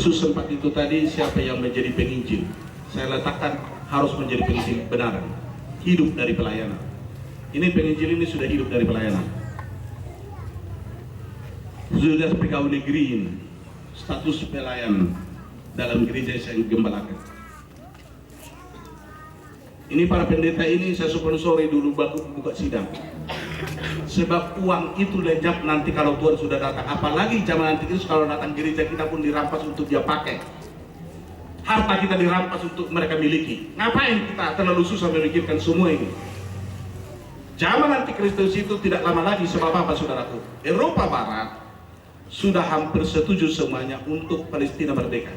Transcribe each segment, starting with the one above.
Yesus sempat itu tadi, siapa yang menjadi penginjil? Saya letakkan harus menjadi penginjil benaran, hidup dari pelayanan. Ini penginjil ini sudah hidup dari pelayanan, sudah pegawai negeri ini, status pelayan dalam gereja yang saya gembalakan. Ini para pendeta ini saya sponsori dulu buka sidang. Sebab uang itu lenyap nanti kalau Tuhan sudah datang. Apalagi zaman nanti itu kalau datang gereja kita pun dirampas untuk dia pakai. Harta kita dirampas untuk mereka miliki. Ngapain kita terlalu susah memikirkan semua ini? Zaman nanti Kristus itu tidak lama lagi. Sebab apa saudaraku? Eropa Barat sudah hampir setuju semuanya untuk Palestina merdeka.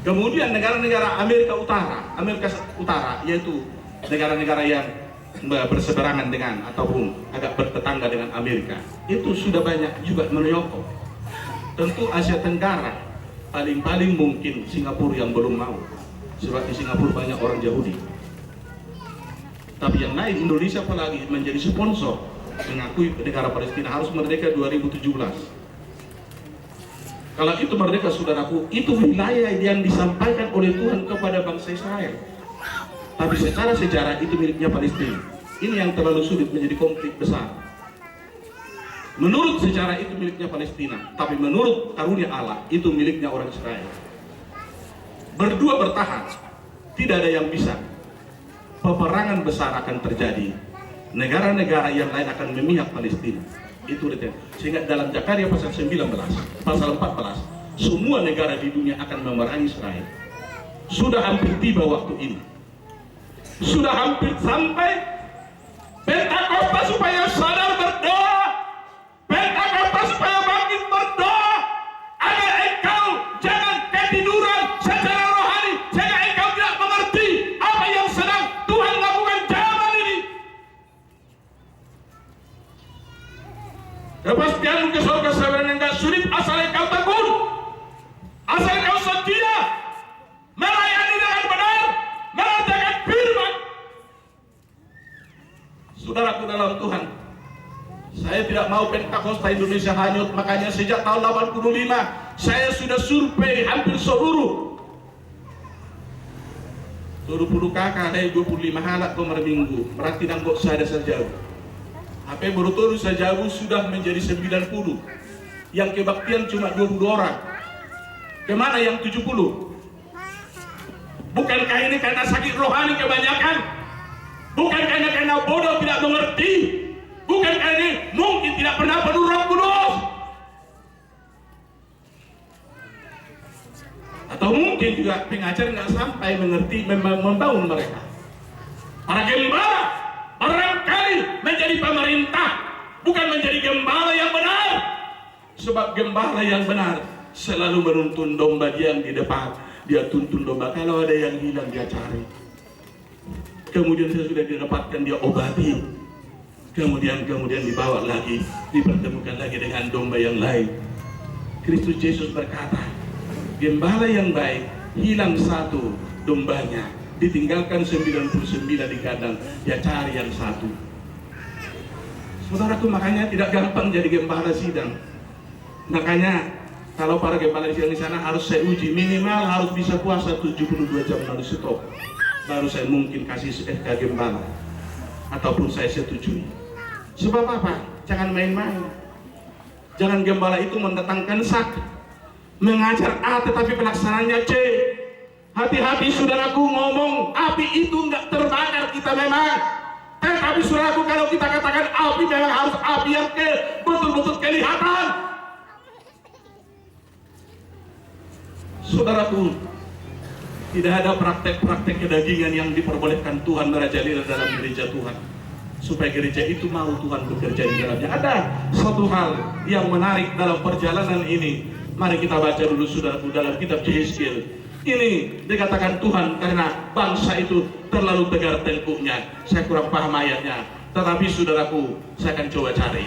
Kemudian negara-negara Amerika Utara, yaitu negara-negara yang berseberangan dengan ataupun agak bertetangga dengan Amerika, itu sudah banyak juga menyokong. Tentu Asia Tenggara paling mungkin Singapura yang belum mau, sebab di Singapura banyak orang Yahudi. Tapi yang lain, Indonesia apalagi menjadi sponsor mengakui negara Palestina harus merdeka 2017. Kalau itu merdeka saudaraku, itu wilayah yang disampaikan oleh Tuhan kepada bangsa Israel. Tapi secara sejarah itu miliknya Palestina. Ini yang terlalu sulit menjadi konflik besar. Menurut sejarah itu miliknya Palestina, tapi menurut karunia Allah itu miliknya orang Israel. Berdua bertahan, tidak ada yang bisa. Peperangan besar akan terjadi. Negara-negara yang lain akan memihak Palestina. Itu detail. Sehingga dalam Zakaria pasal 19, pasal 14, semua negara di dunia akan memerangi Israel. Sudah hampir tiba waktu ini. Sudah hampir sampai Pentakosta supaya sadar berdoa. Pentakosta supaya bangkit berdoa. Agar engkau jangan ketiduran secara rohani, sehingga engkau tidak mengerti apa yang sedang Tuhan lakukan zaman ini. Kepastian ke surga sebenarnya enggak sulit asal engkau tekun, asal engkau setia, melayani dengan benar, mengerjakan firman. Saudaraku dalam Tuhan, saya tidak mau Pentakosta Indonesia hanyut. Makanya sejak tahun 85 saya sudah survei hampir seluruh kakak ada 25 anak per minggu. Berarti nanggok saya sejauh HP beruturu sejauh sudah menjadi 90. Yang kebaktian cuma 22 orang. Kemana yang 70? Bukankah ini karena sakit rohani kebanyakan? Bukankah ini karena bodoh tidak mengerti? Bukankah ini mungkin tidak pernah penuh Roh Kudus? Atau mungkin juga pengajar nggak sampai mengerti membangun mereka. Para gembala barangkali menjadi pemerintah, bukan menjadi gembala yang benar. Sebab gembala yang benar selalu menuntun domba dia yang di depan. Dia tuntun domba, kalau ada yang hilang dia cari. Kemudian saya sudah didapatkan, dia obati. Kemudian dibawa lagi, dipertemukan lagi dengan domba yang lain. Kristus Yesus berkata, gembala yang baik hilang satu dombanya, ditinggalkan 99 di kandang, dia cari yang satu. Saudaraku, makanya tidak gampang jadi gembala sidang. Makanya kalau para gembala sidang di sana harus saya uji, minimal harus bisa puasa 72 jam lalu stop. Baru saya mungkin kasih SK gembala ataupun saya setujui. Sebab apa? Jangan main-main. Jangan gembala itu mendatangkan sakit, mengajar A tetapi pelaksananya C. Hati-hati saudaraku, ngomong api itu enggak terbakar kita memang. Tetapi saudaraku, kalau kita katakan api memang harus api yang betul-betul kelihatan. Saudaraku, tidak ada praktek-praktek kedagingan yang diperbolehkan Tuhan merajalela dalam gereja Tuhan. Supaya gereja itu mau Tuhan bekerja di dalamnya. Ada satu hal yang menarik dalam perjalanan ini. Mari kita baca dulu saudaraku dalam kitab Yehezkiel. Ini dikatakan Tuhan karena bangsa itu terlalu tegar tengkuknya. Saya kurang paham ayatnya, tetapi saudaraku, saya akan coba cari.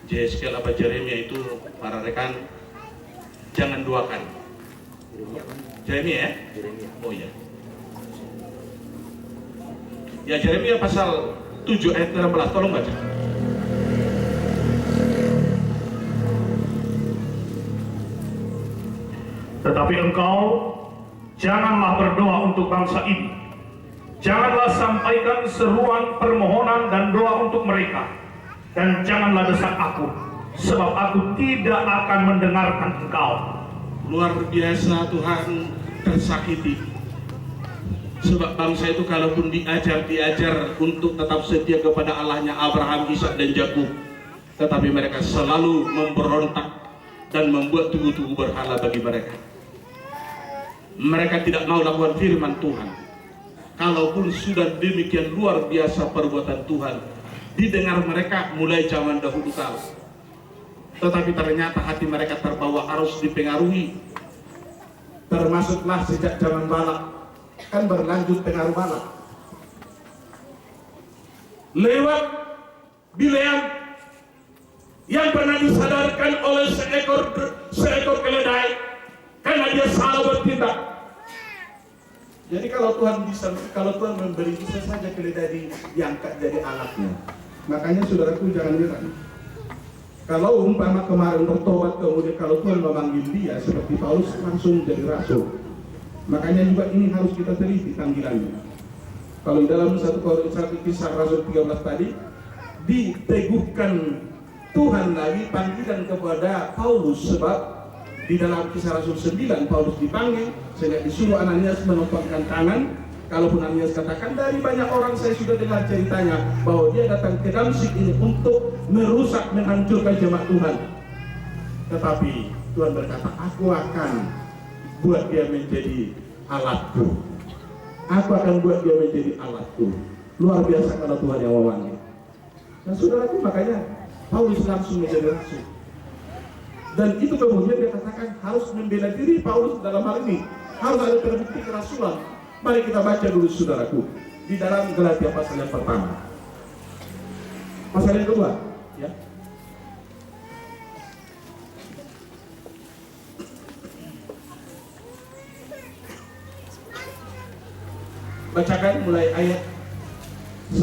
Yehezkiel apa Jeremia itu, para rekan, jangan duakan. Jeremia ya? Oh ya. Ya, Yeremia pasal 7 ayat 16, tolong baca. Tetapi engkau janganlah berdoa untuk bangsa ini. Janganlah sampaikan seruan permohonan dan doa untuk mereka. Dan janganlah desak aku, sebab aku tidak akan mendengarkan engkau. Luar biasa, Tuhan tersakiti. Sebab bangsa itu kalaupun diajar untuk tetap setia kepada Allahnya Abraham, Ishak dan Yakub, tetapi mereka selalu memberontak dan membuat tugu-tugu berhala bagi mereka. Mereka tidak mau lakukan firman Tuhan. Kalaupun sudah demikian luar biasa perbuatan Tuhan didengar mereka mulai zaman dahulu kala, tetapi ternyata hati mereka terbawa arus dipengaruhi. Termasuklah sejak zaman Balak, kan berlanjut pengaruh Balak lewat Bileam yang pernah disadarkan oleh seekor keledai karena dia salah bertindak. Jadi kalau Tuhan memberi, bisa saja keledai diangkat jadi alatnya. Makanya saudaraku jangan nyerah. Kalau umpama kemarin bertobat, kemudian kalau Tuhan memanggil dia seperti Paulus langsung jadi rasul. Makanya juga ini harus kita teliti panggilannya. Kalau dalam 1 Kisah Rasul 13 tadi diteguhkan Tuhan lagi panggilan kepada Paulus, sebab di dalam Kisah Rasul 9 Paulus dipanggil sehingga disuruh Ananias menopangkan tangan. Kalaupun Ananias katakan, dari banyak orang saya sudah dengar ceritanya bahwa dia datang ke Damsyik ini untuk merusak, menghancurkan jemaat Tuhan. Tetapi Tuhan berkata, aku akan buat dia menjadi alatku. Aku akan buat dia menjadi alatku. Luar biasa kalau Tuhan yang memanggil. Dan saudaraku, makanya Paulus langsung menjadi rasul. Dan itu kemudian dia katakan harus membela diri Paulus dalam hal ini. Harus ada terbukti kerasulan. Mari kita baca dulu saudaraku di dalam Galatia pasal yang pertama. Pasal yang kedua, ya. Bacakan mulai ayat 1.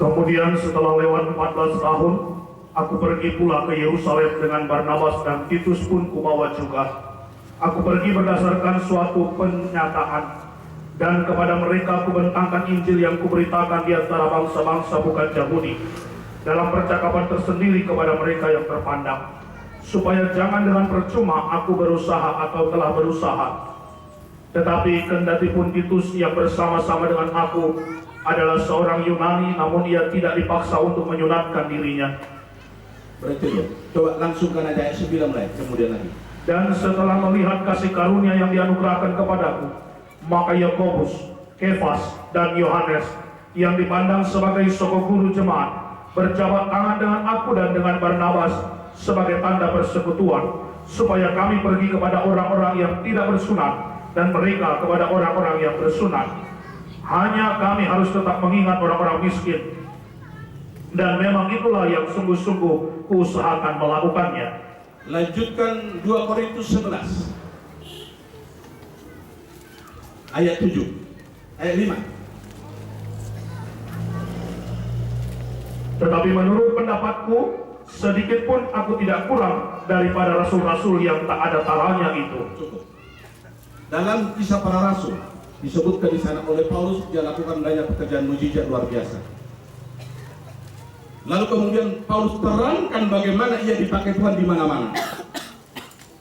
Kemudian setelah lewat 14 tahun, aku pergi pula ke Yerusalem dengan Barnabas dan Titus pun kubawa juga. Aku pergi berdasarkan suatu pernyataan, dan kepada mereka kubentangkan Injil yang kuberitakan di antara bangsa-bangsa bukan Yahudi, dalam percakapan tersendiri kepada mereka yang terpandang, supaya jangan dengan percuma aku berusaha atau telah berusaha. Tetapi kendati pun Titus yang bersama-sama dengan aku adalah seorang Yunani, namun ia tidak dipaksa untuk menyunatkan dirinya. Berarti ya, coba langsungkan aja ayat 9 mulai, kemudian lagi. Dan setelah melihat kasih karunia yang dianugerahkan kepadaku, maka Yakobus, Kefas, dan Yohanes yang dipandang sebagai sokong guru jemaat berjabat tangan dengan aku dan dengan Barnabas sebagai tanda persekutuan, supaya kami pergi kepada orang-orang yang tidak bersunat dan mereka kepada orang-orang yang bersunat. Hanya kami harus tetap mengingat orang-orang miskin, dan memang itulah yang sungguh-sungguh kuusahakan melakukannya. Lanjutkan 2 Korintus 11 ayat 7, ayat 5. Tetapi menurut pendapatku, sedikit pun aku tidak kurang daripada rasul-rasul yang tak ada taranya itu. Cukup. Dalam Kisah Para Rasul disebutkan di sana oleh Paulus, dia lakukan banyak pekerjaan mujizat luar biasa. Lalu kemudian Paulus terangkan bagaimana ia dipakai Tuhan di mana-mana.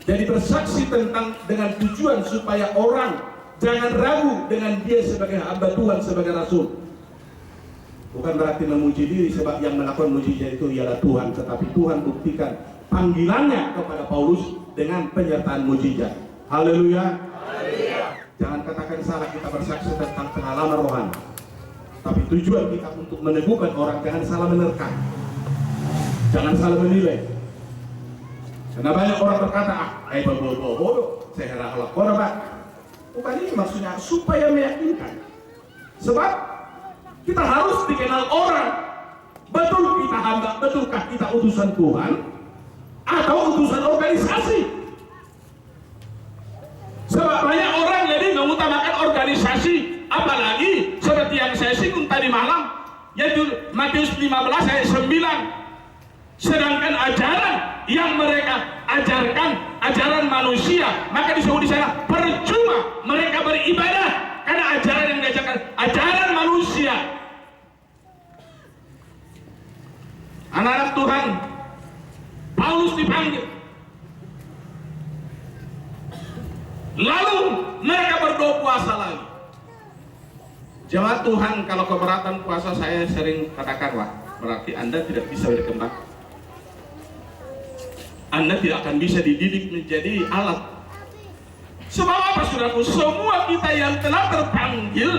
Jadi bersaksi dengan tujuan supaya orang jangan ragu dengan dia sebagai hamba Tuhan, sebagai rasul. Bukan berarti memuji diri, sebab yang melakukan mujizat itu ialah Tuhan, tetapi Tuhan buktikan panggilannya kepada Paulus dengan penyertaan mujizat. Haleluya. Jangan katakan salah kita bersaksi tentang pengalaman rohani, tapi tujuan kita untuk meneguhkan orang. Jangan salah menerka, jangan salah menilai. Karena banyak orang berkata, bodoh, saya harap korban. Bukan ini maksudnya, supaya meyakinkan. Sebab kita harus dikenal orang. Betul kita hamba, betulkah kita utusan Tuhan atau utusan organisasi? Sebab banyak orang jadi mengutamakan organisasi Apalagi seperti yang saya singgung tadi malam, yaitu Matius 15 ayat 9. Sedangkan ajaran yang mereka ajarkan ajaran manusia, maka disebut di sana percuma mereka beribadah, karena ajaran yang diajarkan ajaran manusia. Anak-anak Tuhan, Paulus dipanggil, lalu mereka berdoa puasa lagi. Jemaat Tuhan, kalau keberatan puasa saya sering katakan, wah berarti Anda tidak bisa berkembang. Anda tidak akan bisa dididik menjadi alat. Sebab apa saudaraku? Semua kita yang telah terpanggil,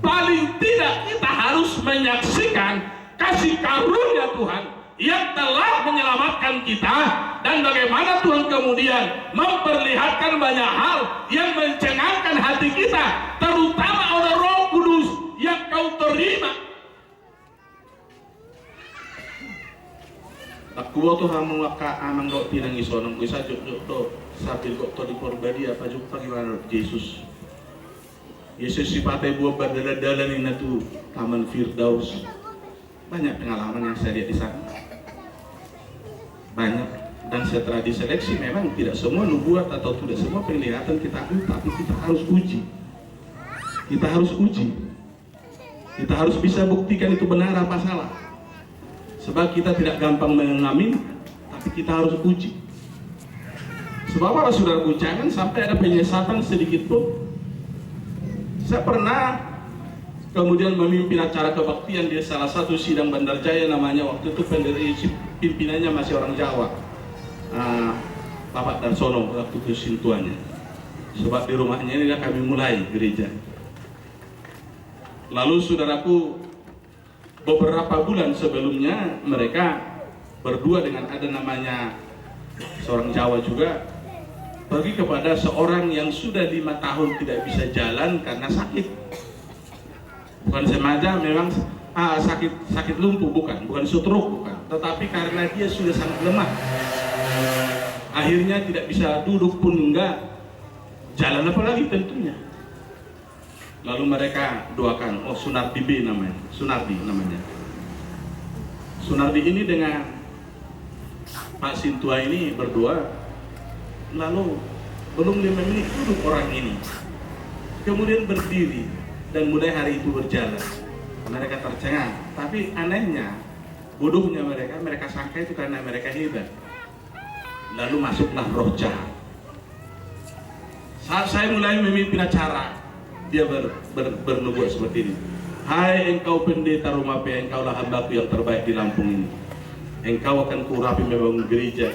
paling tidak kita harus menyaksikan kasih karunia Tuhan yang telah menyelamatkan kita, dan bagaimana Tuhan kemudian memperlihatkan banyak hal yang mencengangkan hati kita, terutama oleh Roh Kudus yang kau terima. Aku tuh hamu waka amang kau tinang isonong bisa juk do sambil kau tuh di korbadi apa juk bagaimana Yesus. Yesus sifatnya buat berdalan-dalan ini tuh Taman Firdaus. Banyak pengalaman yang saya lihat di sana. Banyak, dan setelah diseleksi memang tidak semua nubuat atau tidak semua penglihatan kita ambil, tapi kita harus uji. Kita harus uji. Kita harus bisa buktikan itu benar apa salah. Sebab kita tidak gampang mengamin, tapi kita harus uji. Sebab apa saudaraku, jangan sampai ada penyesatan sedikit pun. Saya pernah kemudian memimpin acara kebaktian di salah satu sidang Bandar Jaya, namanya waktu itu pimpinannya masih orang Jawa, Bapak Darsono waktu itu sintuannya. Sebab di rumahnya ini kami mulai gereja. Lalu saudaraku, beberapa bulan sebelumnya mereka berdua dengan ada namanya seorang Jawa juga pergi kepada seorang yang sudah 5 tahun tidak bisa jalan karena sakit. Bukan sengaja memang sakit lumpuh, bukan stroke, bukan, tetapi karena dia sudah sangat lemah, akhirnya tidak bisa duduk pun enggak, jalan apalagi tentunya. Lalu mereka doakan, oh Sunardi B namanya, Sunardi ini dengan Pak Sintua ini berdoa, lalu belum 5 menit duduk orang ini, kemudian berdiri dan mulai hari itu berjalan. Mereka tercengang, tapi anehnya bodohnya mereka sangka itu karena mereka hebat. Lalu masuklah roh jahat. Saat saya mulai memimpin acara, dia bernubuat seperti ini. Hai engkau pendeta rumah P, engkaulah hambaku yang terbaik di Lampung ini. Engkau akan kurapi membangun gereja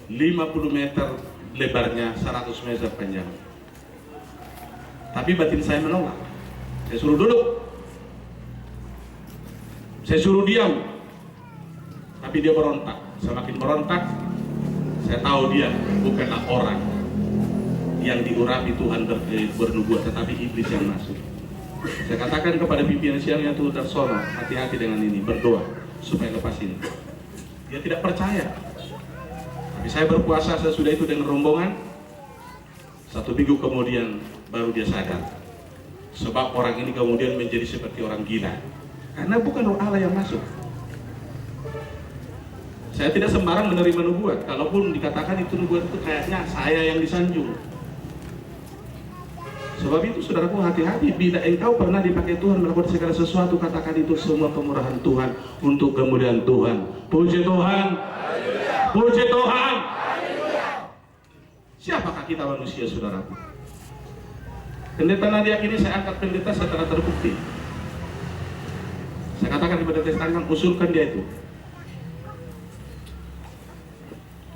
50 meter lebarnya, 100 meter panjang. Tapi batin saya menolak. Saya suruh duduk, saya suruh diam, tapi dia berontak. Semakin berontak, saya tahu dia bukanlah orang yang diurapi Tuhan bernubuat, tetapi iblis yang masuk. Saya katakan kepada pimpinan siangnya tuh Darsono, hati-hati dengan ini, berdoa supaya lepas ini. Dia tidak percaya. Tapi saya berpuasa sesudah itu dengan rombongan. 1 minggu kemudian baru dia sadar. Sebab orang ini kemudian menjadi seperti orang gila, karena bukan roh Allah yang masuk. Saya tidak sembarang menerima nubuat. Kalaupun dikatakan itu nubuat, itu kayaknya saya yang disanjung. Sebab itu saudaraku, hati-hati. Bila engkau pernah dipakai Tuhan melakukan segala sesuatu, katakan itu semua kemurahan Tuhan untuk kemuliaan Tuhan. Puji Tuhan. Puji Tuhan. Siapakah kita manusia, saudaraku? Pendeta Nadia ini saya angkat pendeta setelah terbukti. Saya katakan kepada Testament, usulkan dia itu.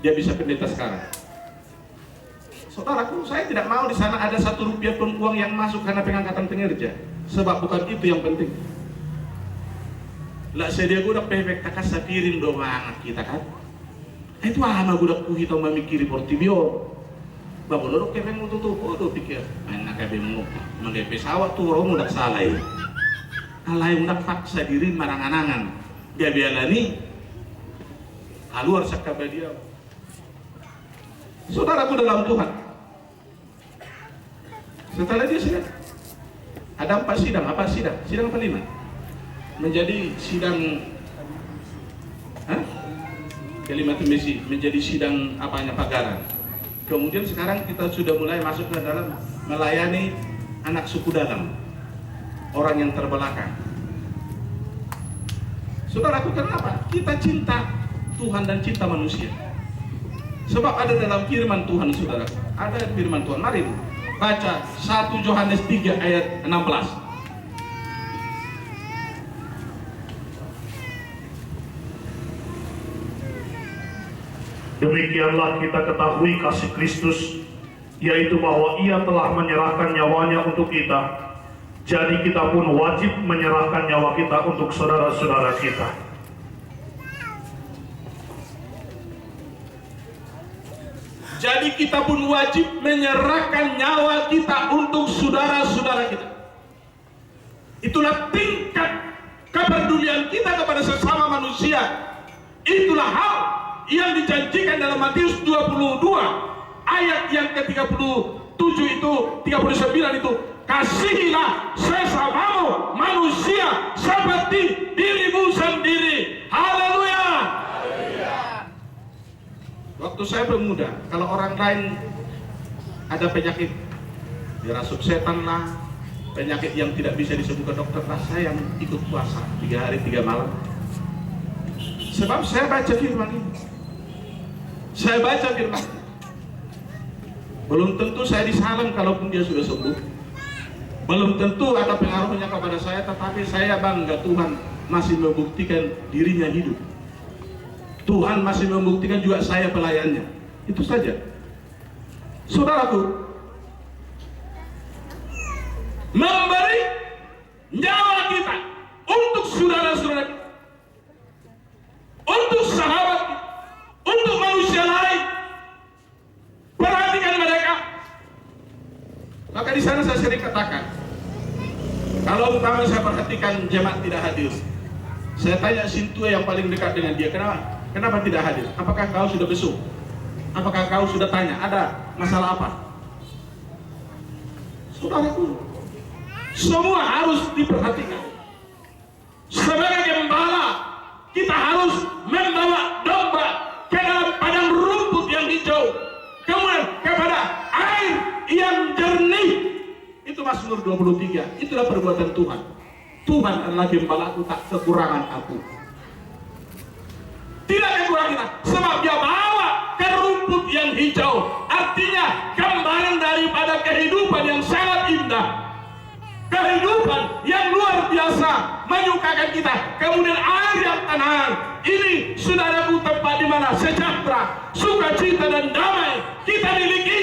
Dia bisa pendeta sekarang. Saudaraku, saya tidak mau di sana ada 1 rupiah pun uang yang masuk karena pengangkatan pengerja. Sebab bukan itu yang penting. Lah sedia gudak pepek takas sapirin do banget kita kan. Itu ama gudak ku hito mamikiri portibio. Babolo kepeng mo tutupo do pikir. Ay nakabe mo magay pesawat tu ro mo dak salay. Alay mo paksa diri maranganangan. Dia bialani keluar sakaba dia. Saudaraku dalam Tuhan, setelah dia sadar, Ada 4 sidang, apa sidang? Sidang apa 5? Menjadi sidang kelima itu menjadi sidang apanya pagaran. Kemudian sekarang kita sudah mulai masuk ke dalam melayani anak suku dalam, orang yang terbelakang. Saudaraku, kenapa? Kita cinta Tuhan dan cinta manusia. Sebab ada dalam firman Tuhan, saudara. Ada firman Tuhan. Mari baca 1 Yohanes 3 ayat 16. Demikianlah kita ketahui kasih Kristus, yaitu bahwa Ia telah menyerahkan nyawanya untuk kita. Jadi kita pun wajib menyerahkan nyawa kita untuk saudara-saudara kita. Jadi kita pun wajib menyerahkan nyawa kita untuk saudara-saudara kita. Itulah tingkat kepedulian kita kepada sesama manusia. Itulah hal yang dijanjikan dalam Matius 22 ayat yang ke-37 itu, 39 itu. Kasihilah sesamamu manusia seperti dirimu sendiri. Haleluya. Waktu saya bermuda, kalau orang lain ada penyakit dirasuk setan lah, penyakit yang tidak bisa disembuhkan dokter lah, saya yang ikut puasa 3 hari 3 malam. Sebab saya baca firman ini. Saya baca firman. Belum tentu saya disalam kalaupun dia sudah sembuh. Belum tentu ada pengaruhnya kepada saya, tetapi saya bangga Tuhan masih membuktikan dirinya hidup. Tuhan masih membuktikan juga saya pelayannya. Itu saja. Saudaraku, memberi nyawa kita untuk saudara-saudara kita, untuk sahabat kita, untuk manusia lain. Perhatikan mereka. Maka di sana saya sering katakan, kalau umpama saya perhatikan jemaat tidak hadir, saya tanya sintua yang paling dekat dengan dia, kenapa tidak hadir? Apakah kau sudah besuk? Apakah kau sudah tanya, ada masalah apa? Saudaraku, semua harus diperhatikan. Sebagai gembala, kita harus membawa domba ke dalam padang rumput yang hijau, kemudian kepada air yang jernih. Itu Mazmur 23. Itulah perbuatan Tuhan. Tuhan adalah gembalaku, tak kekurangan aku. Tidak kekurangan kita, sebab dia bawa ke rumput yang hijau. Artinya gambaran daripada kehidupan yang sangat indah, kehidupan yang luar biasa menyukakan kita. Kemudian air yang tenang. Ini saudaraku tempat di mana sejahtera, sukacita dan damai kita miliki.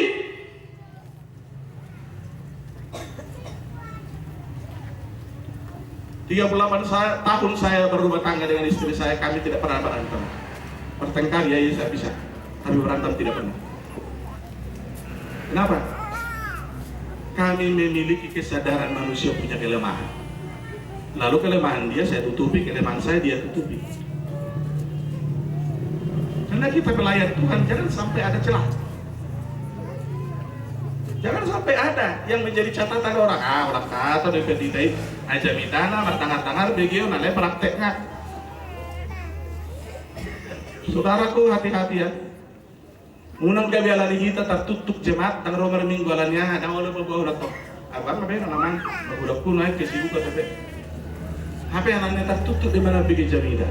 38 tahun saya berumah tangga dengan istri saya, kami tidak pernah berantem. Bertengkar ya saya bisa, tapi berantem tidak pernah. Kenapa? Kami memiliki kesadaran manusia punya kelemahan. Lalu kelemahan dia saya tutupi, kelemahan saya dia tutupi. Karena kita pelayan Tuhan, jangan sampai ada celah. Jangan sampai ada yang menjadi catatan orang. Orang kata dari pendidik aja mitana bertangar-tangar begitu nalai prakteknya. Saudaraku, hati-hati ya. Munang gabi alani kita tertutup jemaat tang romer minggu alannya ada oleh bawa udah kok. Abang apa yang namanya udah pun naik ke sibuk ke apa yang namanya tertutup di mana bikin jamidah.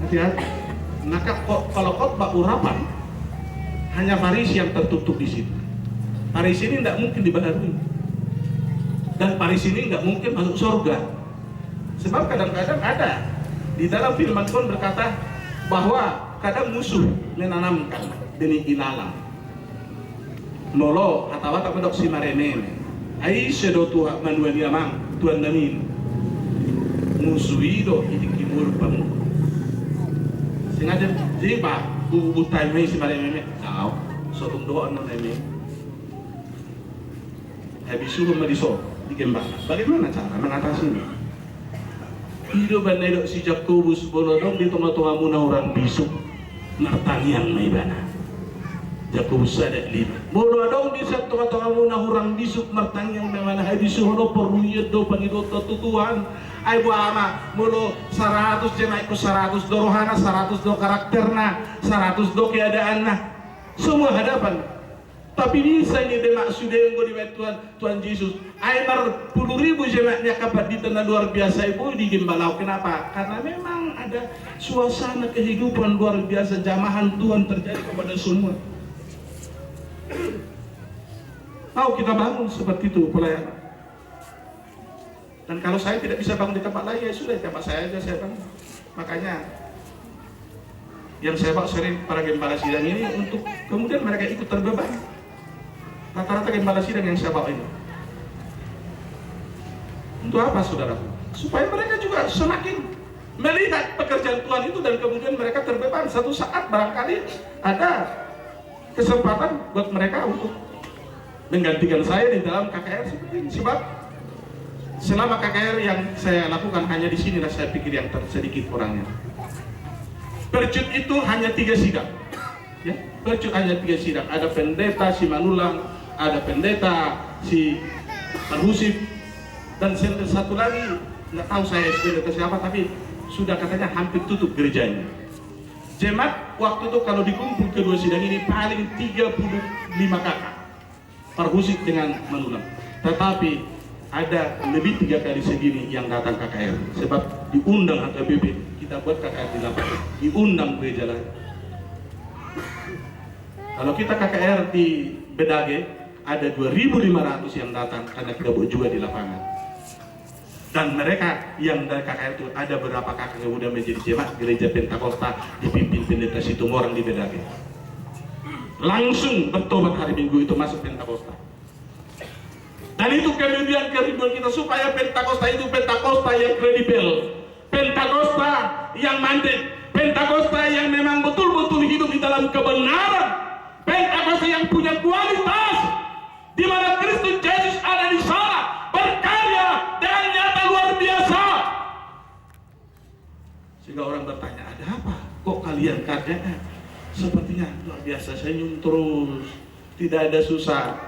Hati-hati. Maka kalau khotbah urapan hanya Farisi yang tertutup di situ. Farisi ini tidak mungkin dibaharui, dan Farisi ini tidak mungkin masuk surga. Sebab kadang-kadang ada di dalam firman Tuhan berkata bahwa kadang musuh menanamkan benih ilalang. Nolo atau tak pedok si marene. Ai sedo Tuhan manuel yamang Tuhan damin. Musuh itu kimur pam. Sengaja jiba butai mai si marene. Tahu, sotung doa nene. Habis suruh meriso di gembala. Bagaimana cara mengatasinya? Hidup bandai si Jakobus bolodong di tengah-tengah muna orang bisuk nartanian maibana. Jakobus ada 5. Molo dong di satu kata kamu hurang bisuk martang yang memang hai bisuhono peruyet do pangido Tuhan. Ai bu ama molo 100 jemaah 100 do rohana 100 do karakterna 100 do keadaanna semua hadapan. Tapi bisa ini demak sudah yang gue Tuhan Yesus. Ai mar 10.000 jemaahnya kapan di tanah luar biasa ibu di Gimbalau. Kenapa? Karena memang ada suasana kehidupan luar biasa jamahan Tuhan terjadi kepada semua. Mau kita bangun seperti itu pelayanan. Dan kalau saya tidak bisa bangun di tempat lain, ya sudah di tempat saya aja saya bangun. Makanya yang saya bawa sering para gembala sidang ini untuk kemudian mereka ikut terbeban. Rata-rata gembala sidang yang saya bawa ini. Untuk apa saudara? Supaya mereka juga semakin melihat pekerjaan Tuhan itu dan kemudian mereka terbeban. Satu saat barangkali ada kesempatan buat mereka untuk menggantikan saya di dalam KKR seperti ini. Sebab selama KKR yang saya lakukan hanya di sini lah saya pikir yang tersedikit orangnya. Percut itu hanya 3 sidang. Ya, percut hanya 3 sidang. Ada pendeta si Manulang, ada pendeta si Parhusip, dan satu lagi nggak tahu saya pendeta siapa, tapi sudah katanya hampir tutup gerejanya. Jemaat waktu itu kalau dikumpul kedua sidang ini paling 35 kakak Parhusip dengan Manulang. Tetapi ada lebih 3 kali segini yang datang KKR. Sebab diundang HKBP, kita buat KKR di lapangan, diundang gereja lain. Kalau kita KKR di Bedage ada 2.500 yang datang karena kita buat juga di lapangan. Dan mereka yang dari KKR itu ada beberapa kakak yang udah menjadi jemaat gereja Pentakosta dipimpin pendeta Situmorang di Bedage. Langsung bertobat hari Minggu itu masuk Pentakosta. Dan itu kemudian kerinduan kita supaya Pentakosta itu Pentakosta yang kredibel, Pentakosta yang mandek, Pentakosta yang memang betul-betul hidup di dalam kebenaran, Pentakosta yang punya kualitas, di mana Kristus Yesus ada di sana berkarya dengan nyata luar biasa. Sehingga orang bertanya, ada apa? Kok kalian karyanya sepertinya luar biasa, senyum terus, tidak ada susah.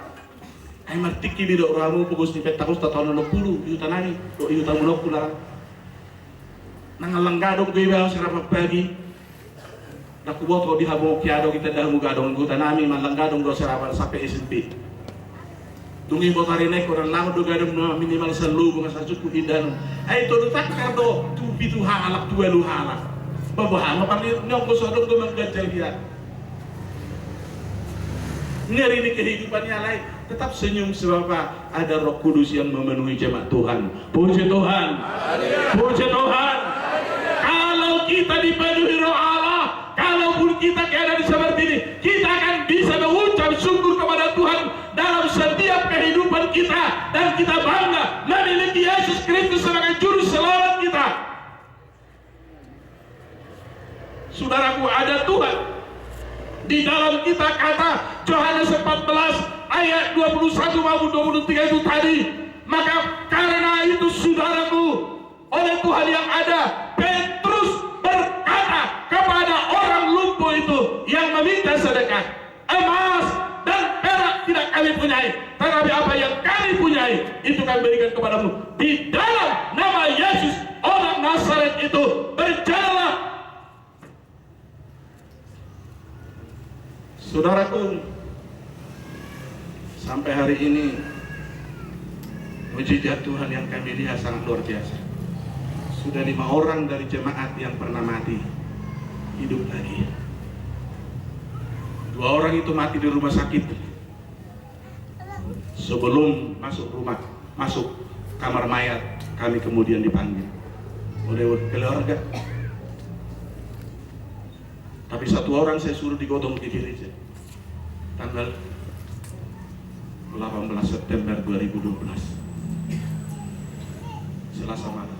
Ay martiki di dok ramu pugos ni Pentakosta tahun 60 yuta nani do yuta mulok pula nangalanggado ko ibaw sa rapat pagi nakuwot ko di habong kiado kita dahil gadong guta nami malanggadong do sa rapat sa PSNP dungi mo tarinek ko ran lang do gadong no minimal sa lubo nga sa suku idan ay to tak do tupi tu halak tuwelu halak babahan mapangit nyong ko sa do maggadjal dia ngeri ini kehidupannya lain, tetap senyum sebab ada Roh Kudus yang memenuhi jemaat Tuhan. Puji Tuhan, puji Tuhan. Kalau kita dipenuhi Roh Allah, kalaupun kita keadaan seperti ini, kita akan bisa mengucap syukur kepada Tuhan dalam setiap kehidupan kita, dan kita bangga memiliki Yesus Kristus sebagai juru selamat kita. Saudaraku, ada Tuhan di dalam kita. Kata Yohanes 14 ayat 21 maupun 23 itu tadi. Maka karena itu saudaraku, oleh Tuhan yang ada, Petrus berkata kepada orang lumpuh itu yang meminta sedekah, emas dan perak tidak kami punyai, tetapi apa yang kami punyai itu kami berikan kepadamu. Di dalam nama Yesus orang Nazaret itu berjalanlah. Saudaraku, sampai hari ini mujizat Tuhan yang kami lihat sangat luar biasa. Sudah 5 orang dari jemaat yang pernah mati hidup lagi. 2 orang itu mati di rumah sakit. Sebelum masuk kamar mayat, kami kemudian dipanggil oleh keluarga. Tapi 1 orang saya suruh digotong di gereja tanggal 18 September 2012 Selasa malam.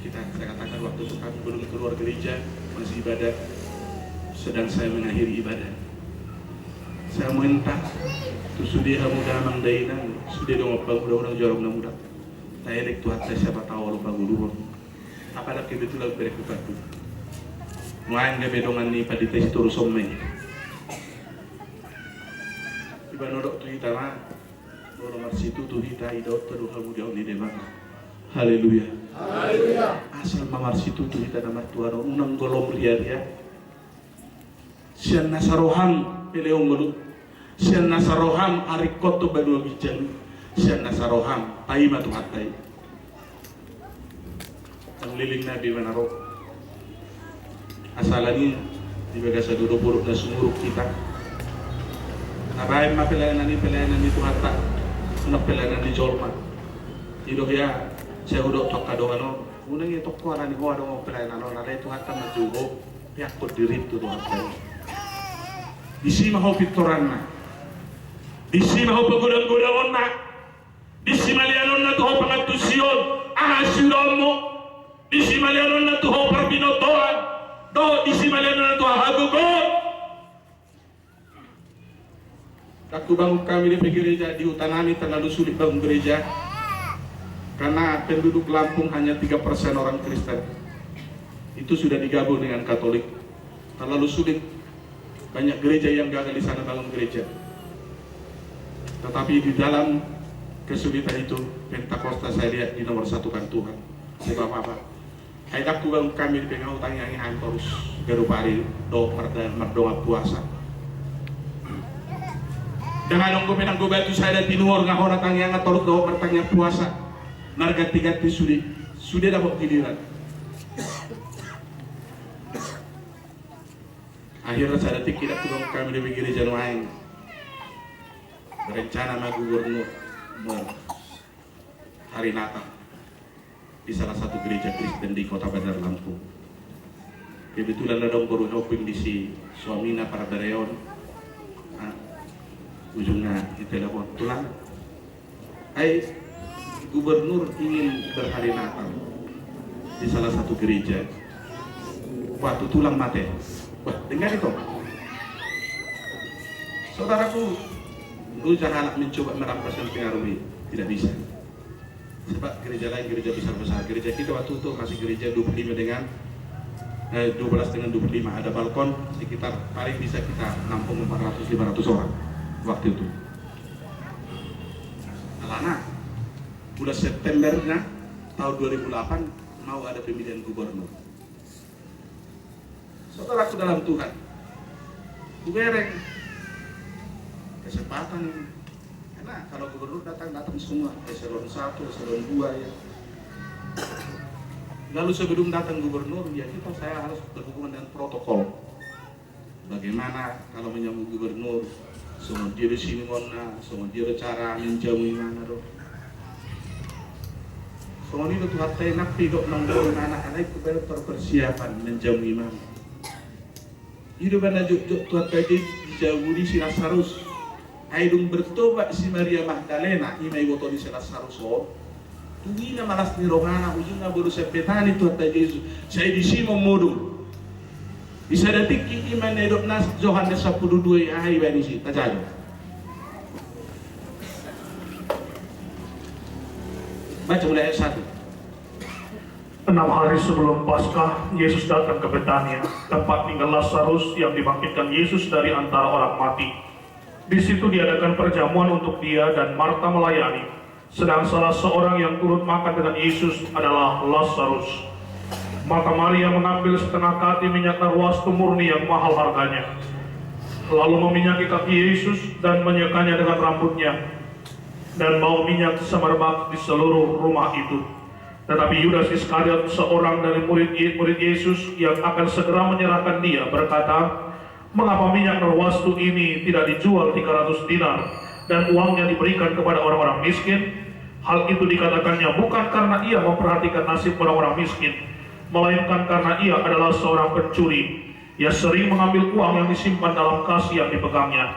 Dan saya katakan waktu itu kami belum keluar gereja, masih ibadah, sedang saya mengakhiri ibadah. Saya minta tu sudah muda mangdainan, sudah dong orang jorong na muda. Saya dek Tuhan saya siapa tahu lupa guru. Apa ada kebetulan berekupat tu. Ngain ke bedongan ni padites turusome. Iba nodok tu hita na, nomor situ tu hita idot teruh kamu jauh di demak. Haleluya. Asal mamar situ tu hita nama Tuhan unang golong ria. Sian nasaroham peleong melut. Sian nasaroham arikot tu badua gijan. Sian nasaroham taima tu hatai. Pangliling Nabi menaro. Asalani di bagasa duduk buruk dan sumuruk kita. Nabaim ma pelayanan itu hatta. Sunak pelayanan di jolma. Idoh ya saya udah tok kadoano. Unang itu kuaran ho adong pelayanan na itu hatta majugo. Pihak diri tu hatta. Disi maho pitoran na. Disi maho pagodang-godang na. Disi malianon na tuho pangatusion. Ahasiromo. Disi malianon na tuho parbinotoan. Do disi malianon na tuho hagugon. Waktu bangun kami di gereja di Utanami terlalu sulit bangun gereja. Karena penduduk Lampung hanya 3% orang Kristen. Itu sudah digabung dengan Katolik. Terlalu sulit. Banyak gereja yang gagal di sana bangun gereja. Tetapi di dalam kesulitan itu, Pentakosta saya lihat di nomor satukan Tuhan. Sebab apa? Haydak kubang kami di pengau tangi yang terus garupari do merdonga puasa. Dengan dong kumenang batu saya dan tinuor ngahora tangi yang torut do bertanya puasa. Nargati-gati sudah dapat giliran. Akhirnya saya detik tidak tukang kami di gereja lain. Berencana sama gubernur hari Natal di salah satu gereja Kristen di Kota Bandar Lampung. Kebetulan ada baru hoping di si suamina para dareon. Ujungnya ditelepon tulang. Hai gubernur ingin berhari Natal di salah satu gereja. Waktu tulang mati. Wah, dengar itu. Saudaraku, lu jangan mencoba merampas dan pengaruhi, tidak bisa. Sebab gereja lain, gereja besar-besar. Gereja kita waktu itu masih gereja 25 dengan 12 dengan 25 ada balkon sekitar paling bisa kita nampung 400-500 orang waktu itu. Alana, bulan Septembernya tahun 2008 mau ada pemilihan gubernur. Saudaraku dalam Tuhan, kubereng kesempatan ini. Karena kalau gubernur datang semua, eselon 1, eselon 2 ya. Lalu sebelum datang gubernur, ya saya harus berhubungan dengan protokol. Bagaimana kalau menyambut gubernur, semua dia di sini mana, semua dia cara menjamu mana dong. Semua ini tuh hati napi dok nongol anak-anak itu persiapan menjamu imam. Hidup anda tuat tadi dijauh di Silasarus. Aidung bertobat si Maria Magdalena imai boto di Silasarus oh. Tuwina malas ni rohana ujungnya baru sepetani tuat tadi Yesus. Saya di sini modu. Bisa detik iman hidup nas Yohanes 12 ahai bani si tajajo. Baca mulai ayat 1. 6 hari sebelum Paskah, Yesus datang ke Betania, tempat tinggal Lazarus yang dibangkitkan Yesus dari antara orang mati. Di situ diadakan perjamuan untuk dia dan Marta melayani. Sedang salah seorang yang turut makan dengan Yesus adalah Lazarus. Maka Maria mengambil setengah kati minyak narwastu murni yang mahal harganya, lalu meminyaki kaki Yesus dan menyekanya dengan rambutnya, dan bau minyak semerbak di seluruh rumah itu. Tetapi Yudas Iskariot, seorang dari murid Yesus yang akan segera menyerahkan dia, berkata, "Mengapa minyak narwastu ini tidak dijual 300 dinar dan uangnya diberikan kepada orang-orang miskin?" Hal itu dikatakannya bukan karena ia memperhatikan nasib orang-orang miskin, melainkan karena ia adalah seorang pencuri. Ia sering mengambil uang yang disimpan dalam kas yang dipegangnya.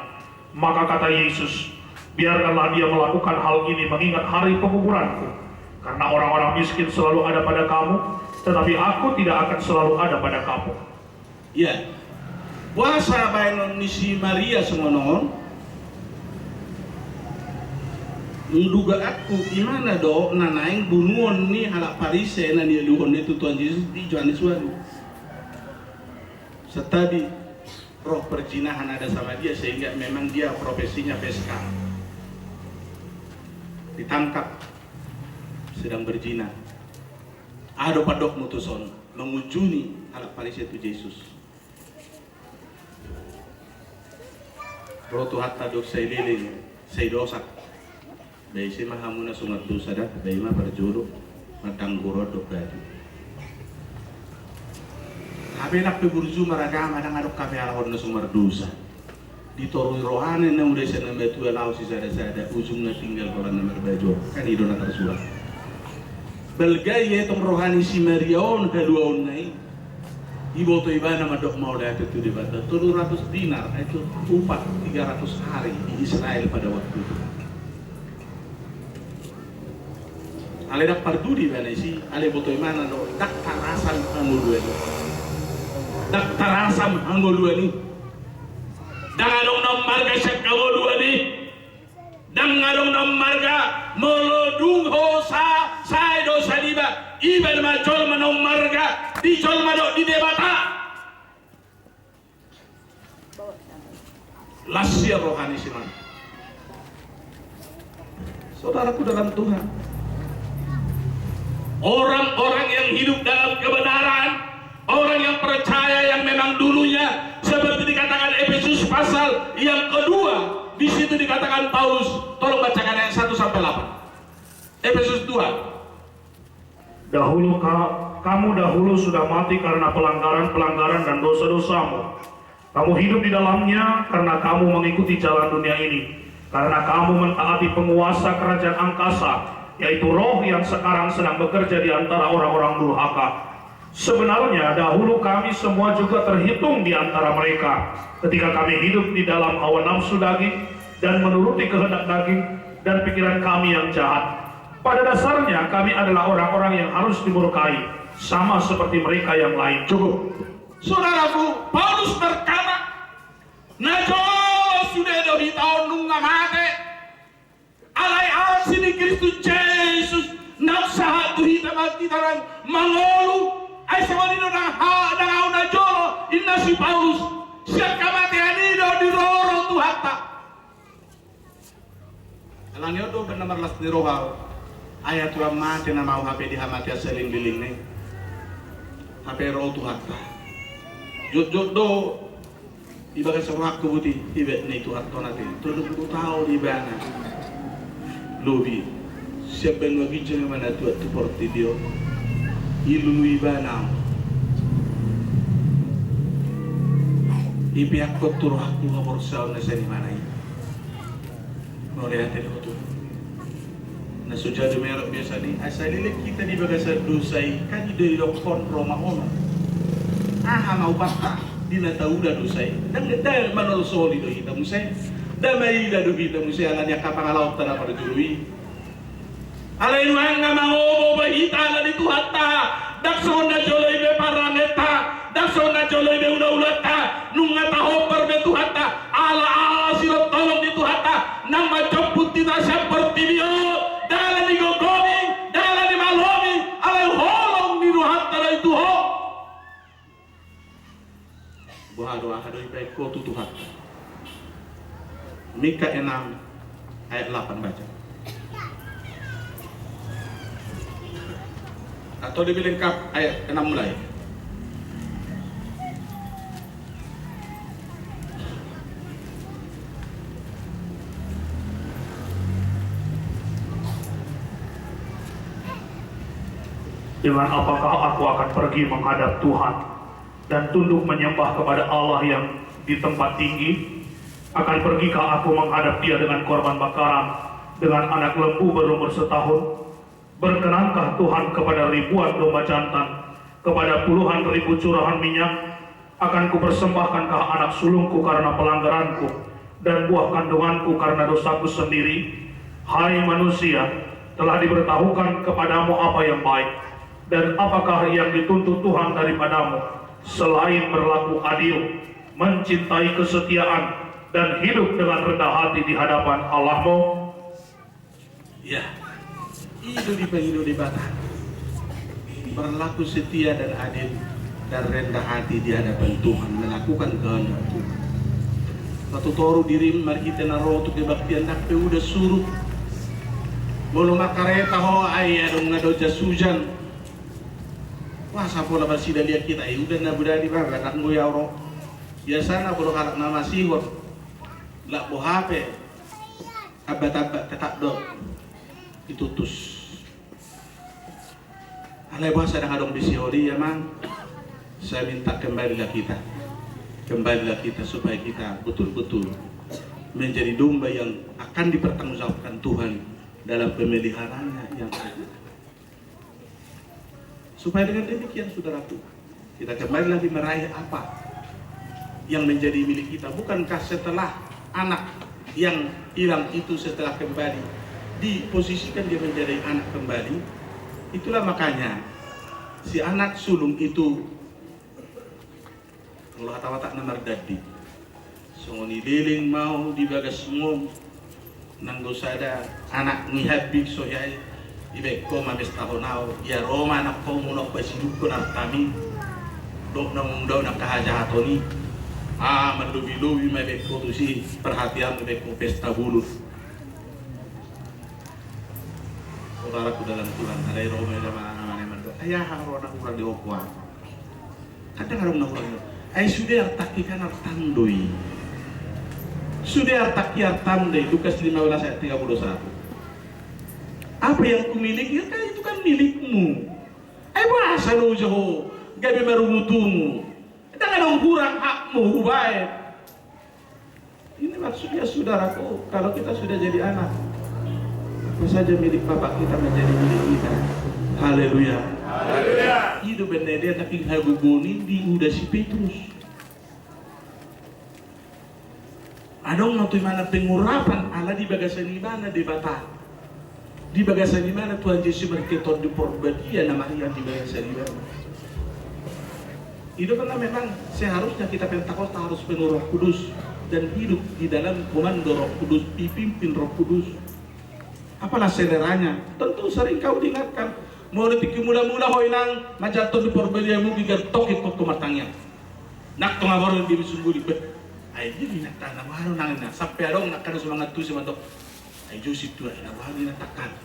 Maka kata Yesus, "Biarkanlah dia melakukan hal ini mengingat hari penguburanku. Karena orang-orang miskin selalu ada pada kamu, tetapi aku tidak akan selalu ada pada kamu." Ya, puasa bayan si Maria semonon. Menduga aku gimana dong nanaing bunuon nih halak Parise na dia luhon itu Tuhan Yesus di Johannes Waru. Setadi roh perzinahan ada sama dia sehingga memang dia profesinya peska. Ditangkap sedang berzina. Ada padok mutuson mengujuni alat Parisi itu Yesus. Roh Tuhan tadok saya liling, saya dosa. Bayi si mahamuna sungat dosa dah, bayi mah berjuru, matang gorodok gaji. Habe nak peburju maragama nang adok kafe alahon na sumar dosa. Ditorui rohani na udah sana betu alau si sada ujungnya tinggal kalau nomor baju kan itu nak tersurat. Belgai ya tong rohani si Marion kedua unai. Ibu tu ibana madok mau dah itu di bata 700 dinar itu upah 300 hari di Israel pada waktu itu. Ale dak pardudi bana si ale boto imana do dak tarasan angul dua ni. Dak tarasam angul dua ni. Dangadong nom marga syak angul dua ni. Dangadong nom marga melodung hosa sai do sadiba iban macol manom marga di col madok di debata. Lasir rohani siman. Saudaraku dalam Tuhan, orang-orang yang hidup dalam kebenaran, orang yang percaya yang memang dulunya seperti dikatakan Efesus pasal yang kedua, di situ dikatakan Paulus, tolong bacakan ayat 1 sampai 8. Efesus 2. Kamu dahulu sudah mati karena pelanggaran-pelanggaran dan dosa-dosamu. Kamu hidup di dalamnya karena kamu mengikuti jalan dunia ini. Karena kamu mentaati penguasa kerajaan angkasa, yaitu roh yang sekarang sedang bekerja di antara orang-orang durhaka. Sebenarnya dahulu kami semua juga terhitung di antara mereka ketika kami hidup di dalam hawa nafsu daging dan menuruti kehendak daging dan pikiran kami yang jahat. Pada dasarnya kami adalah orang-orang yang harus dimurkai, sama seperti mereka yang lain. Cukup. Saudaraku, Paulus berkata, najolo sudah dari tahun nunga mate, alai asini Kristus Yesus, naksahat tuhi tamat kita mangolu, ay sawanino nang najolo, inna si Paulus, siap kamatian ino di roro tuhata. Alang yodo benar las di rohau, ayat tuan mati na mau HP di hamati asaling biling nih, HP roh tuhata. Jod do ibaga serak kebuti ibe ni tu atau nanti tu tahu di mana lobi siapa yang bicara mana tu porti dia ilu ibana ibi aku turun aku ngabur sel nasi di mana ini boleh hati tu na sudah merek biasa ni asal ini kita di baga dosai kan di dokon Roma ono mau basta dina tauda dosai dan dai manol soli do kita musai damai ila do kita musai alanya kapangalaw tana pada jurui alai wanga mangobo bahita ala di tuhata daksona joloi be paraneta daksona joloi be ulah-ulata nunga taho perbe tuhata ala asiro tolong di tuhata nama jemput kita seperti dia dalam di gogoni dalam di malomi alai holong di tuhata dari tuho Buhado ahadoi baik ko tutuhat. Mika 6 ayat 8 baca. Atau lebih lengkap ayat 6 mulai. Dengan apakah aku akan pergi menghadap Tuhan dan tunduk menyembah kepada Allah yang di tempat tinggi? Akan pergikah aku menghadap Dia dengan korban bakaran, dengan anak lembu berumur setahun? Berkenankah Tuhan kepada ribuan domba jantan, kepada puluhan ribu curahan minyak? Akan kupersembahkankah anak sulungku karena pelanggaranku, dan buah kandunganku karena dosaku sendiri? Hai manusia, telah diberitahukan kepadamu apa yang baik, dan apakah yang dituntut Tuhan daripadamu, selain berlaku adil, mencintai kesetiaan, dan hidup dengan rendah hati di hadapan Allahmu? Ya, hidup di batang, berlaku setia dan adil dan rendah hati di hadapan Tuhan, melakukan kehendak Tuhan. Satu toru diri mari kita naro untuk kebaktian nak udah suruh. Bolo makareta ho ayah dong ngado jasujan. Wah sapo lah bersih dia kita udah na budadi banget nak ngoy ro. Biasana bolo kalak nama sihor. Lak bo HP. Abat-abat tetap do. Itutus. Alai bahasa dah adong disihori ya mang. Saya minta kembalilah kita supaya kita betul-betul menjadi domba yang akan dipertanggungjawabkan Tuhan dalam pemeliharaannya yang ada. Supaya dengan demikian saudaraku, kita kembali lagi meraih apa yang menjadi milik kita. Bukankah setelah anak yang hilang itu setelah kembali diposisikan dia menjadi anak kembali? Itulah makanya si anak sulung itu Allah kata-kata namar dadi songoni liling mau dibagas ngom nanggo sada anak ngihabik soyai ibek ko mabes tahonao ya Roma nak ko munok basiduk ko nartami dok nang daw nak kahajahatoni menlubi-lubi mabek ko tu si perhatian mabek ko pesta bulu. Saudaraku dalam Tuhan, ada Roma ada mana-mana mando. Ayah harona urang di okwa. Kadang harong na urang. Ay sudah artakikan artandoi. Sudah artaki artandoi. Lukas 15 ayat 31. Apa yang kumiliki? Ya, itu kan milikmu. Ay bahasa lo jauh. Gabi merumutumu. Jangan dong kurang hakmu, baik. Ini maksudnya saudaraku, kalau kita sudah jadi anak, apa saja milik Bapak kita menjadi milik kita. Haleluya. Haleluya. Hidup benar dia tapi hagugoni di udah si Petrus. Adong mau mana pengurapan Allah di bagasan di mana di bata. Di bagasan di mana Tuhan Yesus berketon di porbadia nama Maria di bagasan di mana. Hidup karena memang seharusnya kita Pentakosta harus penuh Roh Kudus dan hidup di dalam komando Roh Kudus, dipimpin Roh Kudus. Apalah seleranya? Tentu sering kau diingatkan. Mau detik mula-mula hoinang majato di porbelia mu gigar tokit kok matangnya. Nak to ngabor di misunguli bet. Ai jadi nak tanah baru nangna sampai adong nak kana semangat tu semantok. Ai Josi tu na baru na takkan.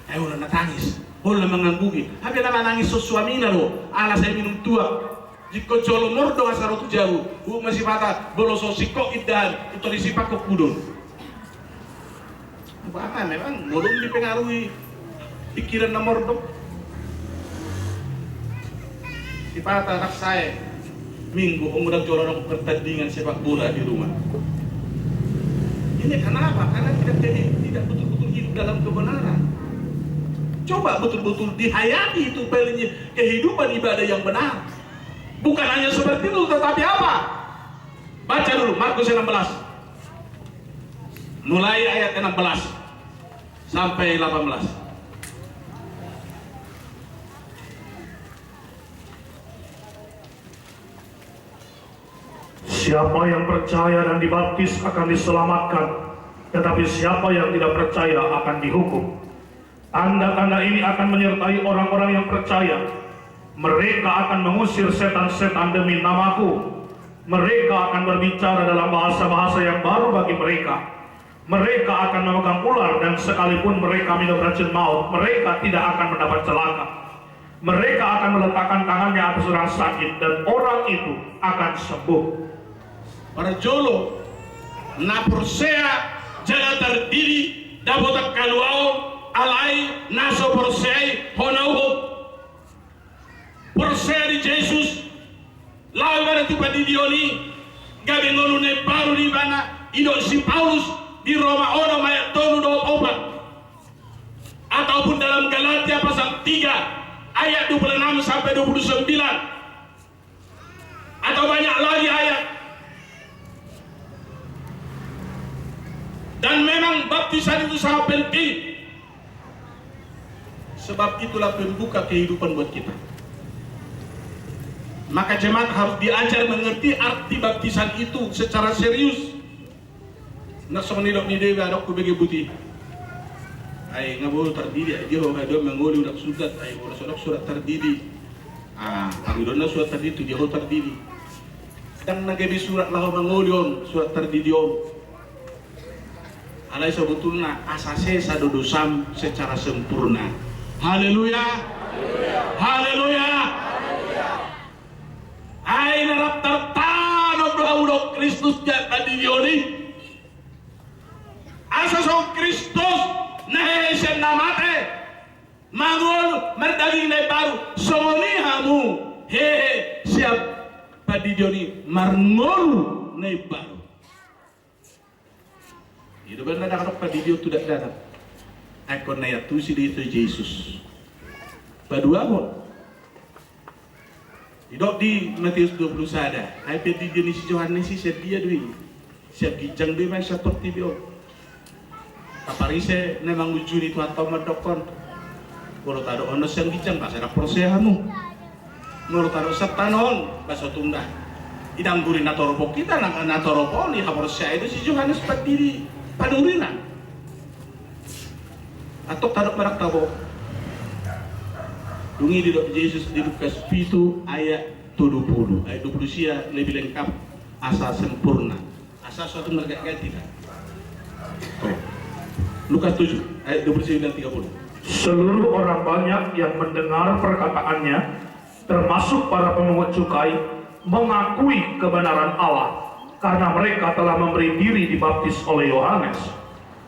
Ai ulah natangis. Ulah manganggugi. Habi na manangis so suamina lo. Ala saya minum tua. Jika jolo mordo asaro tu jauh. Masih mata boloso siko idan itu disipak ke kudun. Apa memang belum dipengaruhi pikiran nomor dong. Si Pata anak saya minggu udah jualan pertandingan sepak bola di rumah. Ini kenapa? Karena tidak betul-betul hidup dalam kebenaran. Coba betul-betul dihayati itu kehidupan ibadah yang benar. Bukan hanya seperti itu, tetapi apa? Baca dulu Markus 16. Mulai ayat 16 sampai 18. Siapa yang percaya dan dibaptis akan diselamatkan, tetapi siapa yang tidak percaya akan dihukum. Tanda-tanda ini akan menyertai orang-orang yang percaya. Mereka akan mengusir setan-setan demi namaku. Mereka akan berbicara dalam bahasa-bahasa yang baru bagi mereka. Mereka akan memegang ular dan sekalipun mereka minum racun maut, mereka tidak akan mendapat celaka. Mereka akan meletakkan tangannya atas orang sakit dan orang itu akan sembuh. Para jolo na persea jala terdiri dapat kaluau alai naso persei honau persea di Jesus lalu pada tiba di Dioni gabi ngolune baru di mana ido si Paulus di Roma ono mayat tonu do obat ataupun dalam Galatia pasal 3 ayat 26 sampai 29 atau banyak lagi ayat. Dan memang baptisan itu sangat penting. Sebab itulah pembuka kehidupan buat kita. Maka jemaat harus diajar mengerti arti baptisan itu secara serius. Nak semenidok ni dewa adok kubegi buti. Ay ngabo terdidi dia ho mengoli udak sudat ay ora sodok surat terdidi. Ang doon na surat terdidi dia ho terdidi. dan nagabi surat lahu mangodion surat terdidion alai sebetulnya asase sadodosam secara sempurna. Haleluya, haleluya. Ai narap tertanam doa Kristus jat didioni asasong Kristus nahesen namate mangol merdaging na baru somoni hamu hehe siap padi joni marngolu na baru itu benar nak padi dio tidak datang akon na yatu si itu Yesus badua mo idok di Matius 20 sada ai padi joni si Yohanes si sedia dui siap gijang dui mai seperti bio kaparise nemang ujuni tu atau medokon kalau tado ono yang gijang pas ada prosehamu kalau tado setanon baso tunda idang guri natoropo kita natoropo ni haporsia itu si Yohanes patiri padurina atau tado merak tabo dungi di Yesus di Lukas 7 ayat 20 ayat 20 sia lebih lengkap asa sempurna asa suatu mereka tidak Lukas 7 ayat 29 dan 30. Seluruh orang banyak yang mendengar perkataannya, termasuk para pemungut cukai, mengakui kebenaran Allah karena mereka telah memberi diri dibaptis oleh Yohanes.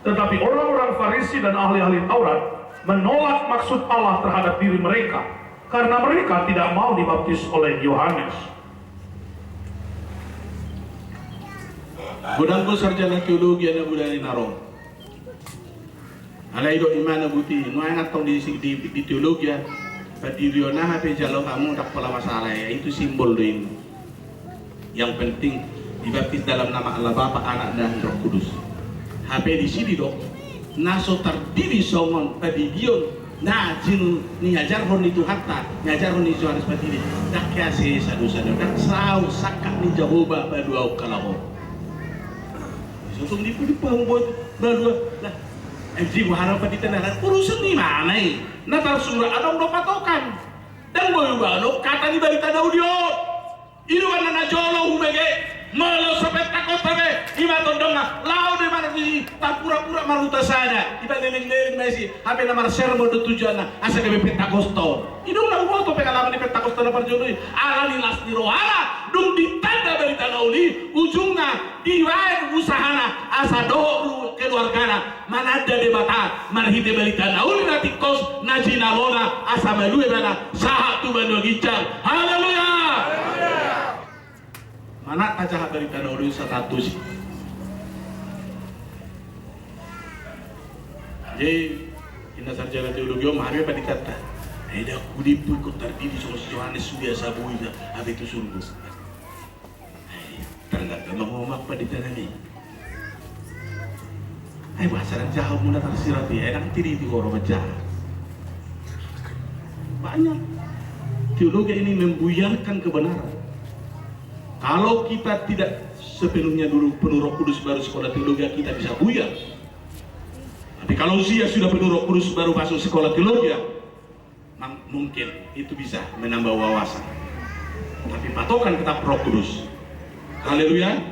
Tetapi orang-orang Farisi dan ahli-ahli Taurat menolak maksud Allah terhadap diri mereka karena mereka tidak mau dibaptis oleh Yohanes. Godangku sarjana teologi anak budaya narong. Alai do imana buti, nuai ngatong di teologi ya, padiriona HP jalo kamu tak pola masalah ya, itu simbol do ini. Yang penting dibaptis dalam nama Allah Bapa, Anak dan Roh Kudus. HP di sini dok, naso terdiri songon padidion, nah jin ni ajar hon itu hatta, ngajar hon itu harus padiri. Dak kiasi sadu-sadu, dak serau sakak ni Jehovah badua kalau. Sosok di pahung buat badua lah. Jadi wahana paditenaran urusan ni mana ni? Natar surah adong do patokan. Dan boy wano kata ni barita Daudio. Ini wana na jolo humege. Malo sampai takut sampai ima tondonga lau de mana sih tak pura-pura maruta sana iba neling-neling mesi hape na marser mo do tujuan asa ke Pentakosto idung na ubo to pengalaman di Pentakosto na parjoloi ala ni las ni rohala dung ditanda berita nauli ujungna diwain usahana asa dohu keluargana mana ada debata marhite berita nauli na tikos na jinalona asa melue bana saha tu banu gicang. Haleluya. Mana tajah berita nauli 100. Jadi indah sarjana teologi mahari apa dikata? Ada kudipu ikut terdiri sama si Yohanes sudah sabuinya apa itu sungguh. Terangkat mau apa di tanah ini? Bahasa yang jauh muna tersirat ya, enak tiri di orang jahat. Banyak teologi ini membuyarkan kebenaran. Kalau kita tidak sepenuhnya dulu penuh Roh Kudus baru sekolah teologi kita bisa buyar. Tapi kalau usia sudah penuh Roh Kudus baru masuk sekolah teologi, mungkin itu bisa menambah wawasan. Tapi patokan tetap Roh Kudus. Haleluya.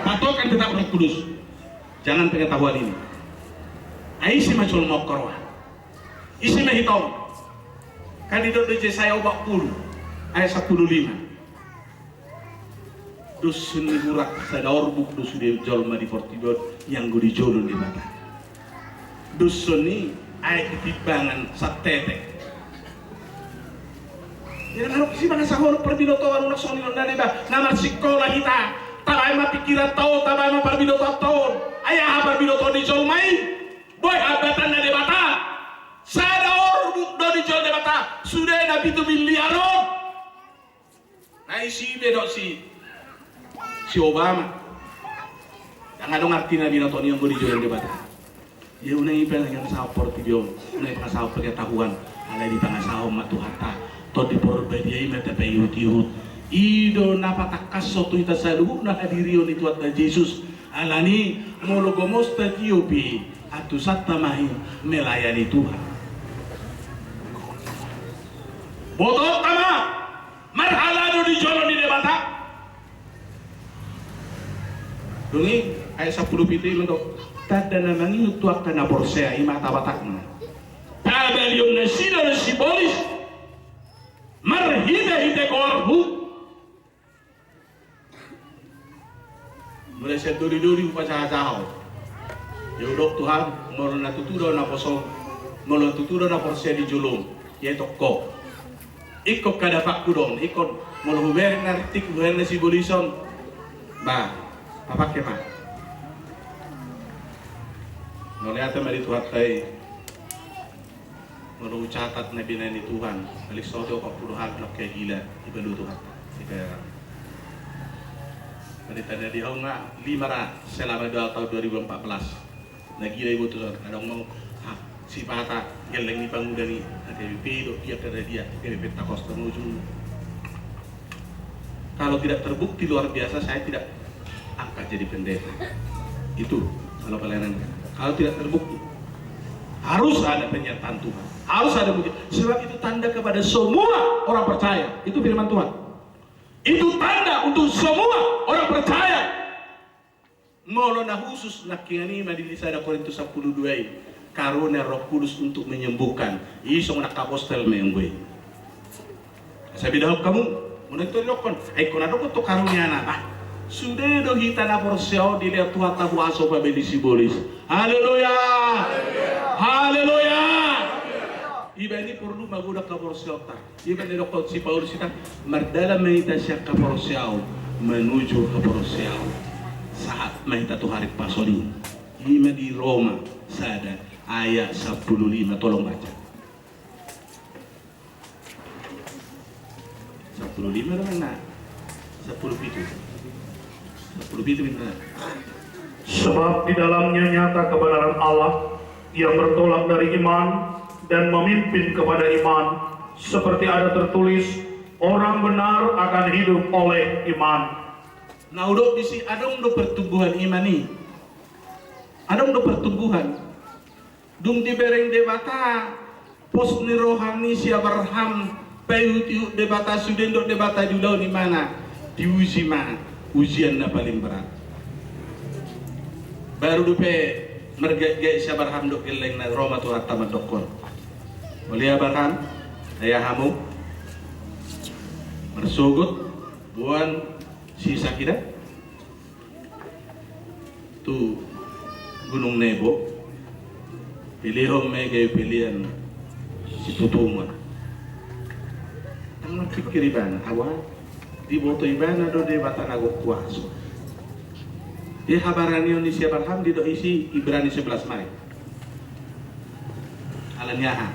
Patokan tetap Roh Kudus. Jangan pengetahuan ini. Aisi macul mokorwa. Isi mehitom. Kandidat DJ saya obak 10 ayat 15. Dusun hurak sadaur buk dusun di jolma di Fortidot yang gue dijolun di mata. Dusun ini ayat ketibangan satete. Jangan harap sih bangsa sahur perbidotoan unak soni nondane bah nama sekolah kita. Tabay mapikiran tahu, tabay maparbidotoan tahun. Ayah perbidotoan di jolmai, boy abatan na debata. Sadaur buk do di jol debata. Sudah nabi tu miliaron. Nah isi bedok si Obama yang ada ngerti nabi nonton yang gue dijual debat ya unang ipel yang sapor video unang ipel sapor pengetahuan alai di tengah sahom matu hatta to di porbadiai mata payut ido napa takas sotu ita saluhu na hadirion itu atna Yesus alani mologomos tatiopi atu satta mahi melayani Tuhan botok tama marhalado di jolon di debata Dungi ayat 10 piti untuk tada namangi utuak kana porsea ima tabatakna. Tabelium nasida sibolis marhida korbu. Mulai seduri-duri upacara Yudok Tuhan molona tuturo na poso molona tuturo na porsea di julung yaitu ko. Ikut kada pak kudon, ikut molo huber nartik huber na sibolison. Ba, apa kema? Noliata mari Tuhan tay molo catat na binani Tuhan balik soto kok puluhan nak kayak gila ibalu Tuhan jika tanda di nga 5 selama tahun 2014 nagila ibu Tuhan ada mau si pata geleng ni pangudani KBP do dia kada dia KBP Takosta menuju. Kalau tidak terbukti luar biasa saya tidak angkat jadi pendeta. Itu kalau pelayanan. Kalau tidak terbukti harus ada penyertaan Tuhan, harus ada mujizat. Sebab itu tanda kepada semua orang percaya. Itu firman Tuhan. Itu tanda untuk semua orang percaya. Molona khusus nakiani madilisa da Korintus 12 karunia Roh Kudus untuk menyembuhkan. Isong nakapostol mengwe. Sabi daw kamu menentu lokon ay kunado ko to karunia na ba. Sudah do hita na porseo dilihat Tuhan tahu aso pa benisibolis. Haleluya. Haleluya. Iba ini perlu magudak ka porseo ta. Iba ni dokot si Paulus kita mardala mahita siya ka porseo menuju ke porseo. Saat mahita to hari pasoni. Ima di Roma sada ayat 15 tolong baca 15 mana 10 pitu mana Sebab di dalamnya nyata kebenaran Allah yang bertolak dari iman dan memimpin kepada iman, seperti ada tertulis, orang benar akan hidup oleh iman. Nah udah bisi adong do pertumbuhan iman nih, adong do pertumbuhan dung dibereng debata pos ni rohani si Abraham payuti debata sudendo debata julau di mana diuji mana ujian na paling berat baru dupe mergaya si Abraham do keleng na Roma tu hatta madokon oleh Abraham ayahamu mersugut buan si Sakida tu Gunung Nebo pilihom may kayo pilihan si tutungan ang pikir iban awa di boto iban do de bata nago kuaso di habaran ni si Abraham di do isi Ibrani 11 Mari alanyaha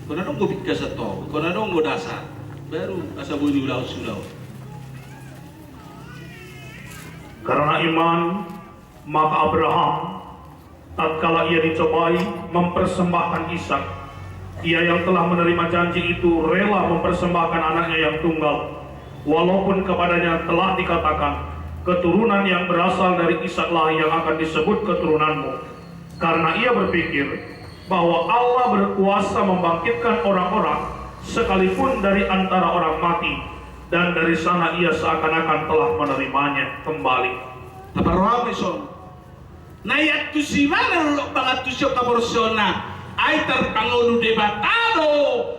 kono dong go bigkas ato kono dong go dasar baru asa bunyi ulau-ulau Karena iman maka Abraham tatkala ia dicobai mempersembahkan Ishak, ia yang telah menerima janji itu rela mempersembahkan anaknya yang tunggal, walaupun kepadanya telah dikatakan, keturunan yang berasal dari Ishaklah yang akan disebut keturunanmu. Karena ia berpikir bahwa Allah berkuasa membangkitkan orang-orang sekalipun dari antara orang mati, dan dari sana ia seakan-akan telah menerimanya kembali. Nayat tu si mana lo bangat tu siok kaborsona ay terpangulo debatado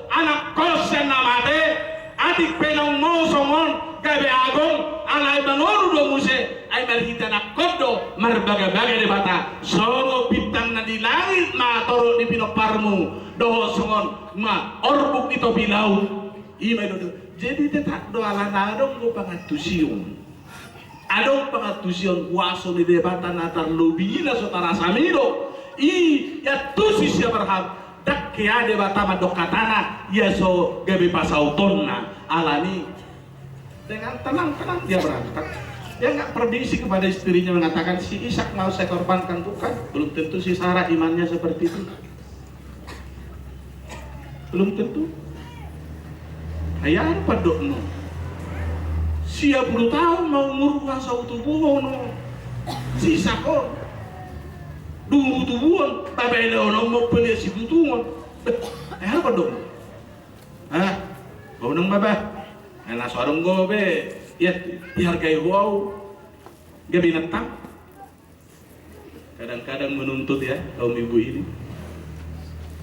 anak kosen namade adik penong mo songon gabe agong alay bangono do muse ay marhita na kodo marbaga-baga debata songo bintang na di langit matoro di pinoparmu do songon ma orbuk ito bilaw imay do jadi tetak do alanadong go bangat tu siyong adong pangatusion kuaso ni debatan atar lubina sotara samido ya tusi si Abraham dak kaya debata madokatana ya so gabi pasautonna alani dengan tenang-tenang dia berangkat dia nggak prediksi kepada istrinya mengatakan si Ishak mau saya korbankan bukan belum tentu si Sarah imannya seperti itu belum tentu hayang padokno siap 10 tahun mau umur kuasa utubuhon sisa ko dungu tubuhon tapi ono mau pilih si tutungon apa dong bau nang baba enak suarong go be ya dihargai wow gabi natang kadang-kadang menuntut ya kaum ibu ini.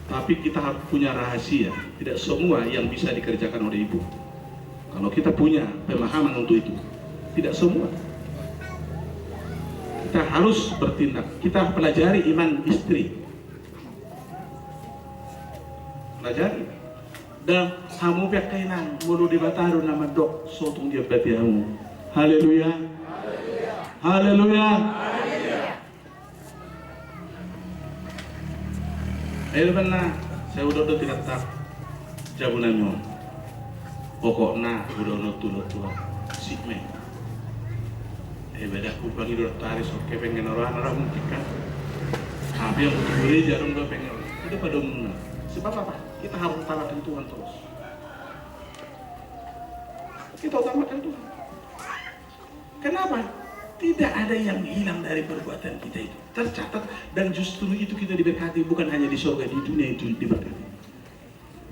Tapi kita harus punya rahasia, tidak semua yang bisa dikerjakan oleh ibu. Kalau kita punya pemahaman untuk itu, tidak semua. Kita harus bertindak, kita pelajari iman istri. Pelajari. Dan hamu pihak kainan, mulu dibataru nama dok, sotong dia berarti hamu. Haleluya. Haleluya. Ayo benar, saya udah tidak tak jabunannya. Pokoknya udah nutut sih me. Beda aku bagi dua taris oke pengen orang mungkin kan. Tapi yang untuk gereja dong gak pengen. Itu pada umumnya. Sebab apa? Kita harus utamakan Tuhan terus. Kita utamakan Tuhan. Kenapa? Tidak ada yang hilang dari perbuatan kita itu. Tercatat dan justru itu kita diberkati bukan hanya di surga, di dunia itu diberkati.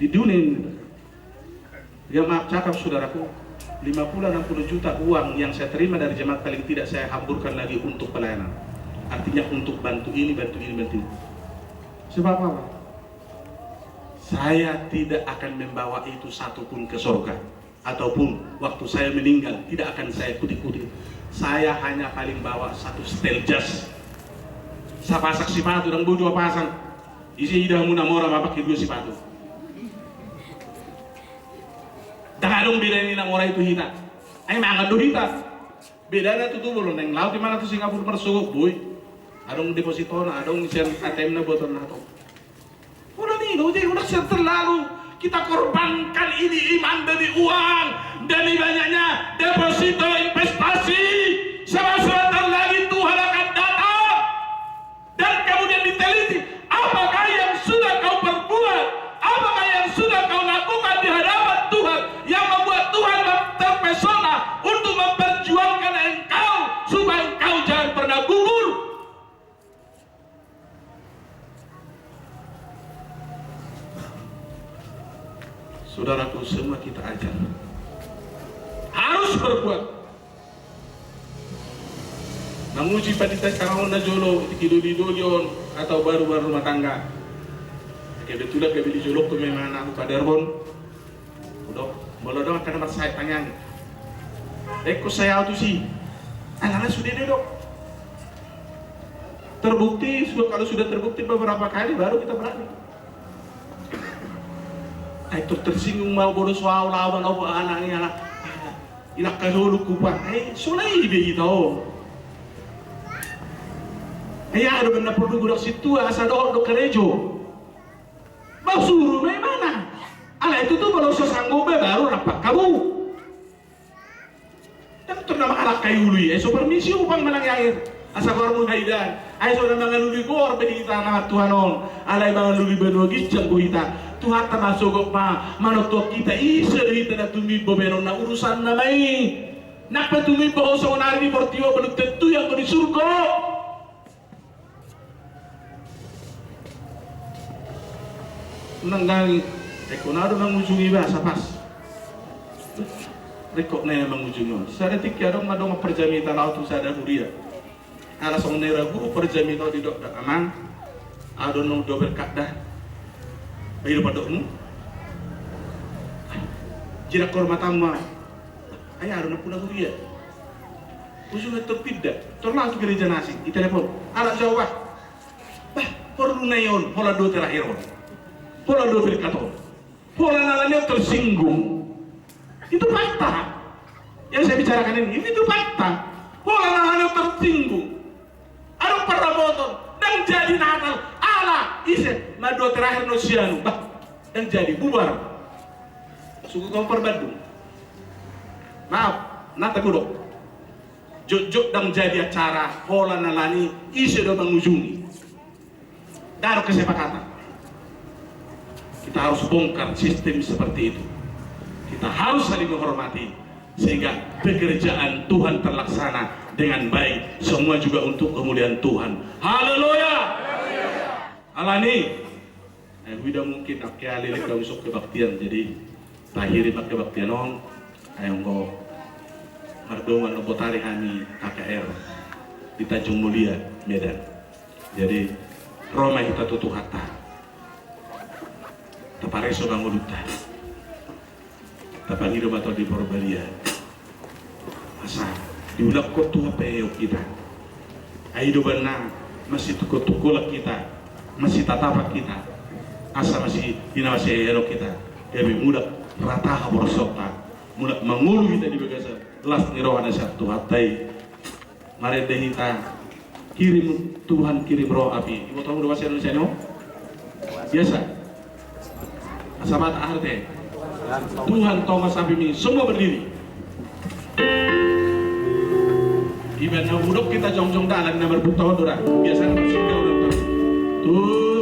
Di dunia ini diberkati. Ya maaf cakap saudaraku, 50-60 juta uang yang saya terima dari jemaat paling tidak saya hamburkan lagi untuk pelayanan. Artinya untuk bantu ini, bantu ini, bantu ini. Sebab apa? Saya tidak akan membawa itu satupun ke surga. Ataupun waktu saya meninggal tidak akan saya kuti-kuti. Saya hanya paling bawa satu setel jas. Saya pasak sepatu dan dua pasang. Isi idah muna mora pakai dua sepatu. Dan adong beda ini mora itu hita. Ay mangan do hita. Bedanya tuh belum neng laut di mana tuh Singapura mersuguk boy. Adong deposito na, adong isian ATM na botol na to. Udah nih, udah terlalu kita korbankan ini iman demi uang, demi banyaknya deposito investasi. Sebentar lagi Tuhan akan datang dan kemudian diteliti apakah yang sudah kau perbuat, apakah yang sudah kau lakukan di hadapan Tuhan yang membuat Tuhan terpesona untuk memperjuangkan engkau supaya engkau jangan pernah gugur. Saudaraku, semua kita ajar harus berbuat. Menguji padita karang na jolo ikido-didolion atau baru-baru rumah tangga. Kayak betul kayak beli jolok tuh memang aku kaderbon. Udah, boleh dong karena saya tanya. Kok saya auto sih? Anak sudah deh dok. Terbukti, kalau sudah terbukti beberapa kali baru kita berani. Itu tersinggung mau bodoh soal lawan anaknya anak. Inak kahulu kupa. Solai begitu. Ada benda perlu gudak situ asa do kerejo. Mau suruh mana? Ala itu tuh kalau sesanggup baru rapat kamu. Dan ternama anak kayu lui. So permisi upang malang air. Asa kormun haidan. Ay so na mga luli ko orbe kita na Tuhanon. Alay mga luli benua gicang ko kita. Tuhan termasuk pa manotok kita isa kita na tumibo meron na urusan na may. Nakpa tumibo ko sa unari ni Portiwa balog tentu yang ko di surga. Nanggali, kunado mangujungi ba sa pas? Rekok na yung mangujungi. Sa detik ya dong madong perjamita laut tu sa dahuria. Alas ang nera guru perjamita di dok dak amang. Adon nong do berkat dah. Bayi pada mu. Jira kormatama. Ay adon na puna huria. Ujungnya terpidak. Terlalu gereja nasi. Di telepon. Alas jawab. Bah perlu na yon. Pola do terakhir. Pola do berkato. Pola nalanya tersinggung. Itu fakta. Yang saya bicarakan ini itu fakta. Pola nalanya tersinggung. Ada perabotong dan jadi Natal. Allah ise madu terakhir nosianu. Bah dan jadi bubar. Suku kompor Bandung. Maaf, nata kudok. Jok dan jadi acara pola nalani ise do mengunjungi. Daru kesepakatan. Kita harus bongkar sistem seperti itu. Kita harus saling menghormati sehingga pekerjaan Tuhan terlaksana dengan baik. Semua juga untuk kemuliaan Tuhan. Haleluya. Alani. Tidak mungkin akhirnya lele kau usuk kebaktian jadi lahiri mak kebaktian on. Ayo ngo mardongan obotari hani KKR di Tanjung Mulia Medan. Jadi Roma kita tutup hata tapareso bangunuta tapangido atau di Porbalia masa diulap ko tuh peo kita aido bana masih tukul kita masih tatapak kita asa masih hina masih elo kita lebih mudah rata borsota mudah mengulu kita di bagasa las nirohana satu hatai mari dehita kirim Tuhan kirim roh api. Ibu tahu bahasa Indonesia no? Biasa. Sama tak arti. Tuhan Thomas api ini semua berdiri. Ibadah mudok kita jong-jong dalan nomor buta dora. Biasanya bersihkan orang. Tuh